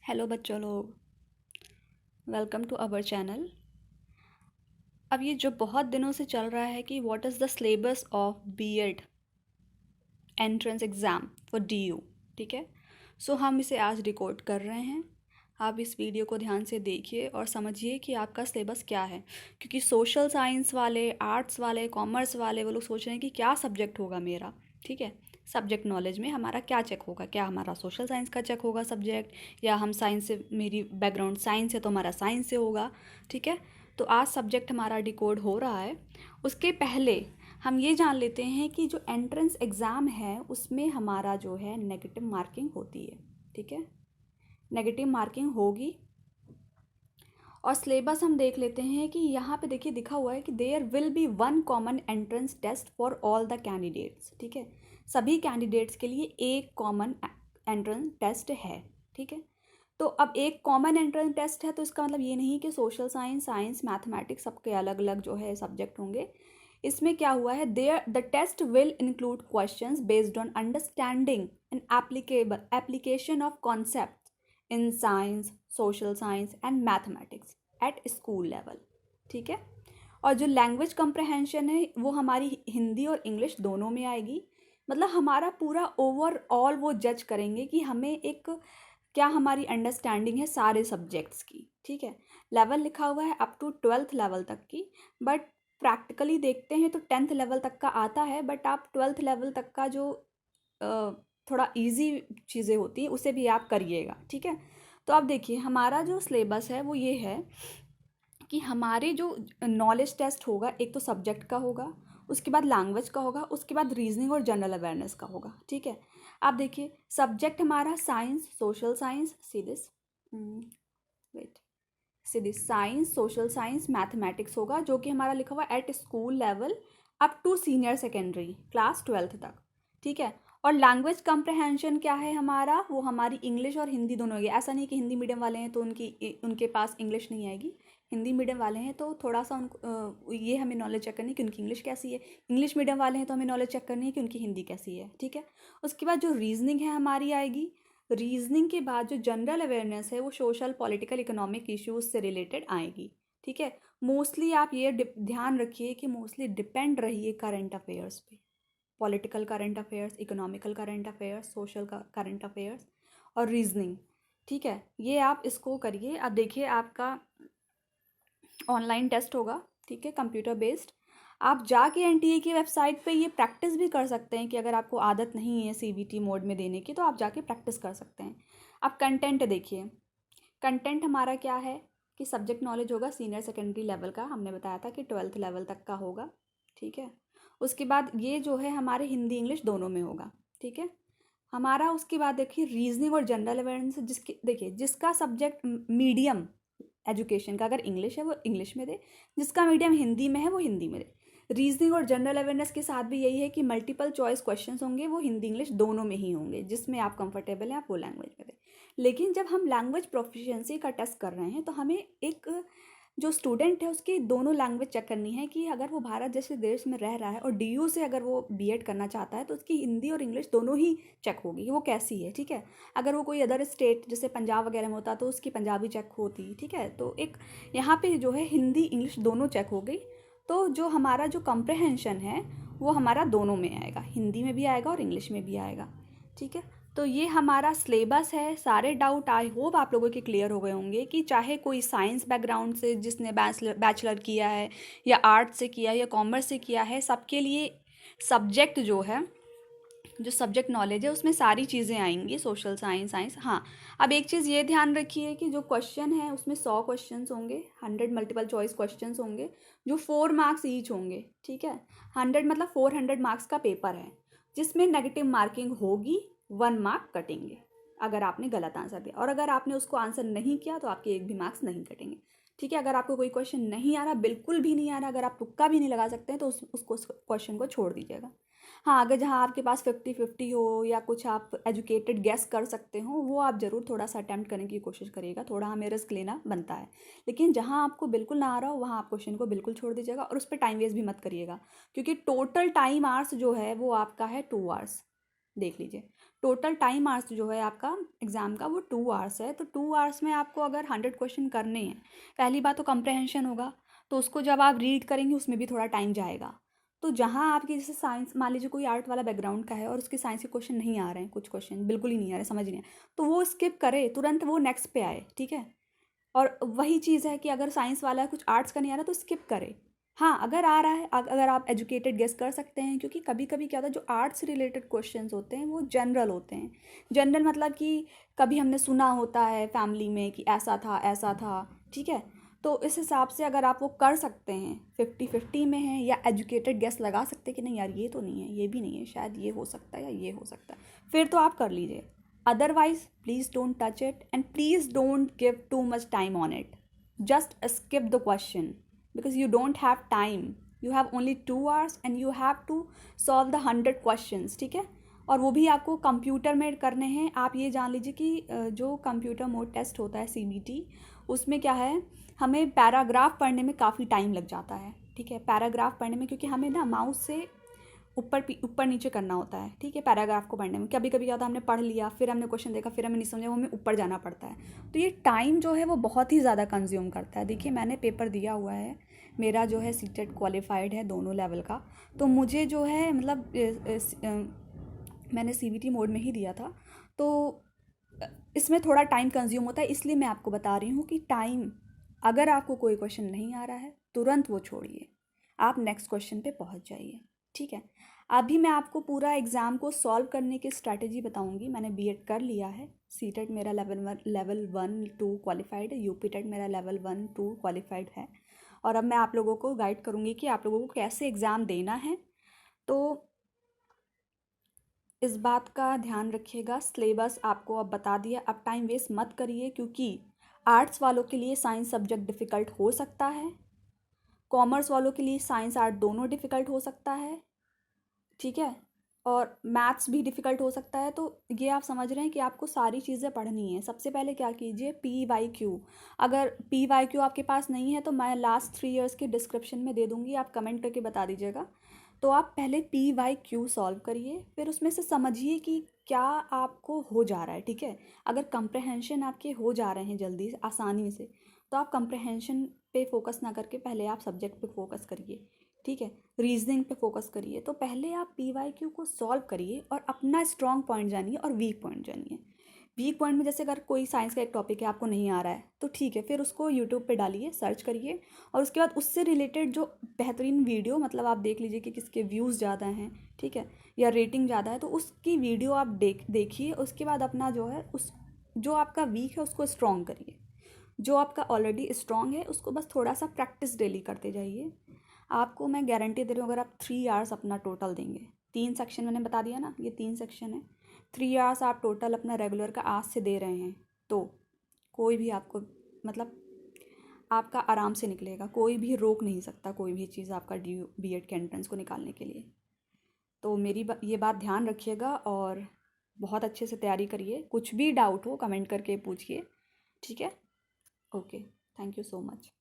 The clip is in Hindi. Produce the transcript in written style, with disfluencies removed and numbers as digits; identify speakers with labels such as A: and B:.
A: हेलो बच्चों लोग, वेलकम टू अवर चैनल। अब ये जो बहुत दिनों से चल रहा है कि what is the syllabus of BEd entrance exam for DU, ठीक है। सो हम इसे आज रिकॉर्ड कर रहे हैं। आप इस वीडियो को ध्यान से देखिए और समझिए कि आपका सिलेबस क्या है, क्योंकि सोशल साइंस वाले, आर्ट्स वाले, कॉमर्स वाले वो लोग सोच रहे हैं कि क्या सब्जेक्ट होगा मेरा, ठीक है। सब्जेक्ट नॉलेज में हमारा क्या चेक होगा, क्या हमारा सोशल साइंस का चेक होगा सब्जेक्ट, या हम साइंस से, मेरी बैकग्राउंड साइंस है तो हमारा साइंस से होगा, ठीक है। तो आज सब्जेक्ट हमारा डिकोड हो रहा है। उसके पहले हम ये जान लेते हैं कि जो एंट्रेंस एग्ज़ाम है उसमें हमारा जो है नेगेटिव मार्किंग होती है, ठीक है। नेगेटिव मार्किंग होगी। और सिलेबस हम देख लेते हैं कि यहाँ पे देखिए लिखा हुआ है कि there will be one common entrance test for all the candidates, ठीक है। सभी कैंडिडेट्स के लिए एक कॉमन एंट्रेंस टेस्ट है, ठीक है। तो अब एक कॉमन एंट्रेंस टेस्ट है तो इसका मतलब ये नहीं कि सोशल साइंस, साइंस, मैथमेटिक्स सबके अलग अलग जो है सब्जेक्ट होंगे। इसमें क्या हुआ है, there the test will include questions based on understanding and application of concept in science, social science and mathematics at school level, ठीक है। और जो लैंग्वेज कंप्रहेंशन है वो हमारी हिंदी और इंग्लिश दोनों में आएगी। मतलब हमारा पूरा ओवरऑल वो जज करेंगे कि हमें एक क्या हमारी अंडरस्टैंडिंग है सारे सब्जेक्ट्स की, ठीक है। लेवल लिखा हुआ है अप टू 12th लेवल तक की, बट प्रैक्टिकली देखते हैं तो 10th लेवल तक का आता है, बट आप 12th लेवल तक का जो थोड़ा इजी चीज़ें होती हैं उसे भी आप करिएगा, ठीक है। तो अब देखिए हमारा जो सिलेबस है वो ये है कि हमारे जो नॉलेज टेस्ट होगा, एक तो सब्जेक्ट का होगा, उसके बाद लैंग्वेज का होगा, उसके बाद रीजनिंग और जनरल अवेयरनेस का होगा, ठीक है। आप देखिए सब्जेक्ट हमारा साइंस, सोशल साइंस, वेट सीधी साइंस, सोशल साइंस, मैथमेटिक्स होगा, जो कि हमारा लिखा हुआ at school level up to senior secondary class 12th तक, ठीक है। और लैंग्वेज कंप्रहेंशन क्या है हमारा, वो हमारी इंग्लिश और हिंदी दोनों होगी। ऐसा नहीं कि हिंदी मीडियम वाले हैं तो उनके पास इंग्लिश नहीं आएगी। हिंदी मीडियम वाले हैं तो थोड़ा सा उनको ये हमें नॉलेज चेक करनी है कि उनकी इंग्लिश कैसी है। इंग्लिश मीडियम वाले हैं तो हमें नॉलेज चेक करनी है कि उनकी हिंदी कैसी है, ठीक है। उसके बाद जो रीजनिंग है हमारी आएगी। रीजनिंग के बाद जो जनरल अवेयरनेस है वो सोशल, पॉलिटिकल, इकोनॉमिक इश्यूज से रिलेटेड आएगी, ठीक है। मोस्टली आप ये ध्यान रखिए कि मोस्टली डिपेंड रहिए करंट अफेयर्स पे, political current affairs, economical current affairs, social current affairs और रीजनिंग, ठीक है। ये आप इसको करिए। अब देखिए आपका ऑनलाइन टेस्ट होगा, ठीक है, कंप्यूटर बेस्ड। आप जाके एनटीए की वेबसाइट पे ये प्रैक्टिस भी कर सकते हैं कि अगर आपको आदत नहीं है सीबीटी मोड में देने की तो आप जाके प्रैक्टिस कर सकते हैं। अब कंटेंट देखिए, कंटेंट हमारा क्या है कि सब्जेक्ट नॉलेज होगा सीनियर सेकेंडरी लेवल का, हमने बताया था कि 12th लेवल तक का होगा, ठीक है। उसके बाद ये जो है हमारे हिंदी इंग्लिश दोनों में होगा, ठीक है हमारा। उसके बाद देखिए रीजनिंग और जनरल अवेयरनेस, जिसकी देखिए जिसका सब्जेक्ट मीडियम एजुकेशन का अगर इंग्लिश है वो इंग्लिश में दे, जिसका मीडियम हिंदी में है वो हिंदी में दे। रीजनिंग और जनरल अवेयरनेस के साथ भी यही है कि मल्टीपल चॉइस क्वेश्चंस होंगे, वो हिंदी इंग्लिश दोनों में ही होंगे, जिसमें आप कंफर्टेबल हैं आप वो लैंग्वेज में दें। लेकिन जब हम लैंग्वेज प्रोफिशिएंसी का टेस्ट कर रहे हैं तो हमें एक जो स्टूडेंट है उसकी दोनों लैंग्वेज चेक करनी है कि अगर वो भारत जैसे देश में रह रहा है और डीयू से अगर वो बीएड करना चाहता है तो उसकी हिंदी और इंग्लिश दोनों ही चेक होगी, वो कैसी है, ठीक है। अगर वो कोई अदर स्टेट जैसे पंजाब वगैरह में होता तो उसकी पंजाबी चेक होती, ठीक है। तो एक यहाँ पे जो है हिंदी इंग्लिश दोनों चेक हो गई। तो जो हमारा जो कंप्रहेंशन है वो हमारा दोनों में आएगा, हिंदी में भी आएगा और इंग्लिश में भी आएगा, ठीक है। तो ये हमारा सिलेबस है। सारे डाउट आई होप आप लोगों के क्लियर हो गए होंगे कि चाहे कोई साइंस बैकग्राउंड से जिसने बैचलर किया है, या आर्ट्स से किया है, या कॉमर्स से किया है, सबके लिए सब्जेक्ट जो है, जो सब्जेक्ट नॉलेज है उसमें सारी चीज़ें आएंगी, सोशल साइंस, साइंस। हाँ, अब एक चीज़ ये ध्यान रखिए कि जो क्वेश्चन है उसमें 100 क्वेश्चन होंगे, 100 मल्टीपल चॉइस क्वेश्चन होंगे, जो 4 मार्क्स ईच होंगे, ठीक है। 100 मतलब 400 मार्क्स का पेपर है, जिसमें नेगेटिव मार्किंग होगी, 1 मार्क कटेंगे अगर आपने गलत आंसर दिया, और अगर आपने उसको आंसर नहीं किया तो आपके एक भी मार्क्स नहीं कटेंगे, ठीक है। अगर आपको कोई क्वेश्चन नहीं आ रहा, बिल्कुल भी नहीं आ रहा, अगर आप तुक्का भी नहीं लगा सकते हैं तो उसको क्वेश्चन को छोड़ दीजिएगा। हाँ, अगर जहाँ आपके पास 50-50 हो या कुछ आप एजुकेटेड गेस कर सकते हो, वो आप ज़रूर थोड़ा सा अटैम्प्ट करने की कोशिश करिएगा, थोड़ा हमें रिस्क लेना बनता है। लेकिन जहाँ आपको बिल्कुल ना आ रहा हो वहाँ आप क्वेश्चन को बिल्कुल छोड़ दीजिएगा और उस पर टाइम वेस्ट भी मत करिएगा, क्योंकि टोटल टाइम आवर्स जो है वो आपका है 2 आवर्स। देख लीजिए टोटल टाइम आवर्स जो है आपका एग्ज़ाम का वो 2 आवर्स है। तो 2 आवर्स में आपको अगर 100 क्वेश्चन करने हैं, पहली बात तो कम्प्रहेंशन होगा, तो उसको जब आप रीड करेंगे उसमें भी थोड़ा टाइम जाएगा। तो जहाँ आपकी जैसे साइंस, मान लीजिए कोई आर्ट वाला बैकग्राउंड का है और उसके साइंस के क्वेश्चन नहीं आ रहे हैं, कुछ क्वेश्चन बिल्कुल ही नहीं आ रहे, समझ नहीं आए, तो वो स्किप करे, तुरंत वो नेक्स्ट पे आए, ठीक है। और वही चीज़ है कि अगर साइंस वाला है, कुछ आर्ट्स का नहीं आ रहा तो स्किप करे। हाँ, अगर आ रहा है, अगर आप एजुकेटेड गेस कर सकते हैं, क्योंकि कभी कभी क्या होता है, जो आर्ट्स से रिलेटेड क्वेश्चंस होते हैं वो जनरल होते हैं। जनरल मतलब कि कभी हमने सुना होता है फैमिली में कि ऐसा था, ठीक है। तो इस हिसाब से अगर आप वो कर सकते हैं, 50-50 में है, या एजुकेटेड गेस लगा सकते हैं कि नहीं यार ये तो नहीं है, ये भी नहीं है, शायद ये हो सकता है या ये हो सकता है, फिर तो आप कर लीजिए। Otherwise, please don't touch it and please don't give too much time on it. Just skip the question because you don't have time. You have only 2 hours and you have to solve the 100 questions, ठीक है। और वो भी आपको कंप्यूटर में करने हैं। आप ये जान लीजिए कि जो कंप्यूटर मोड टेस्ट होता है CBT, उसमें क्या है, हमें पैराग्राफ पढ़ने में काफ़ी टाइम लग जाता है, ठीक है। पैराग्राफ पढ़ने में, क्योंकि हमें ना माउस से ऊपर नीचे करना होता है, ठीक है। पैराग्राफ को पढ़ने में कभी कभी क्या होता है, हमने पढ़ लिया, फिर हमने क्वेश्चन देखा, फिर हमें नहीं समझा, वो हमें ऊपर जाना पड़ता है। तो ये टाइम जो है वो बहुत ही ज़्यादा कंज्यूम करता है। देखिए मैंने पेपर दिया हुआ है, मेरा जो है सीटेट क्वालिफाइड है दोनों लेवल का, तो मुझे जो है मतलब मैंने CBT मोड में ही दिया था, तो इसमें थोड़ा टाइम कंज्यूम होता है। इसलिए मैं आपको बता रही हूँ कि टाइम, अगर आपको कोई क्वेश्चन नहीं आ रहा है तुरंत वो छोड़िए, आप नेक्स्ट क्वेश्चन पे पहुँच जाइए, ठीक है। अभी मैं आपको पूरा एग्ज़ाम को सॉल्व करने की स्ट्रैटेजी बताऊंगी। मैंने B.Ed कर लिया है, सीटेट मेरा लेवल 1-2 क्वालिफाइड है, यूपीटेट मेरा लेवल 1-2 क्वालिफाइड है। और अब मैं आप लोगों को गाइड करूंगी कि आप लोगों को कैसे एग्ज़ाम देना है। तो इस बात का ध्यान रखिएगा। सिलेबस आपको अब बता दिया, अब टाइम वेस्ट मत करिए, क्योंकि आर्ट्स वालों के लिए साइंस सब्जेक्ट डिफ़िकल्ट हो सकता है, कॉमर्स वालों के लिए साइंस आर्ट दोनों डिफ़िकल्ट हो सकता है, ठीक है। और मैथ्स भी डिफ़िकल्ट हो सकता है। तो ये आप समझ रहे हैं कि आपको सारी चीज़ें पढ़नी है। सबसे पहले क्या कीजिए, PYQ। अगर PYQ आपके पास नहीं है तो मैं लास्ट 3 इयर्स के डिस्क्रिप्शन में दे दूँगी, आप कमेंट करके बता दीजिएगा। तो आप पहले PYQ सॉल्व करिए, फिर उसमें से समझिए कि क्या आपको हो जा रहा है, ठीक है। अगर कंप्रहेंशन आपके हो जा रहे हैं जल्दी से, आसानी से, तो आप कंप्रहेंशन पे फोकस ना करके पहले आप सब्जेक्ट पे फोकस करिए, ठीक है। रीजनिंग पे फोकस करिए। तो पहले आप PYQ को सॉल्व करिए और अपना स्ट्रॉन्ग पॉइंट जानिए और वीक पॉइंट जानिए। वीक पॉइंट में जैसे अगर कोई साइंस का एक टॉपिक है, आपको नहीं आ रहा है, तो ठीक है, फिर उसको यूट्यूब पे डालिए, सर्च करिए, और उसके बाद उससे रिलेटेड जो बेहतरीन वीडियो, मतलब आप देख लीजिए कि किसके व्यूज़ ज़्यादा हैं, ठीक है, या रेटिंग ज़्यादा है, तो उसकी वीडियो आप देखिए। उसके बाद अपना जो है, उस जो आपका वीक है उसको स्ट्रॉन्ग करिए। जो आपका ऑलरेडी स्ट्रॉन्ग है उसको बस थोड़ा सा प्रैक्टिस डेली करते जाइए। आपको मैं गारंटी दे रही हूँ, अगर आप 3 आवर्स अपना टोटल देंगे, 3 सेक्शन मैंने बता दिया ना, ये 3 सेक्शन है, 3 आवर्स आप टोटल अपना रेगुलर का आज से दे रहे हैं, तो कोई भी आपको, मतलब आपका आराम से निकलेगा, कोई भी रोक नहीं सकता कोई भी चीज़ आपका B.Ed के एंट्रेंस को निकालने के लिए। तो मेरी ये बात ध्यान रखिएगा और बहुत अच्छे से तैयारी करिए। कुछ भी डाउट हो कमेंट करके पूछिए, ठीक है। Okay, thank you so much.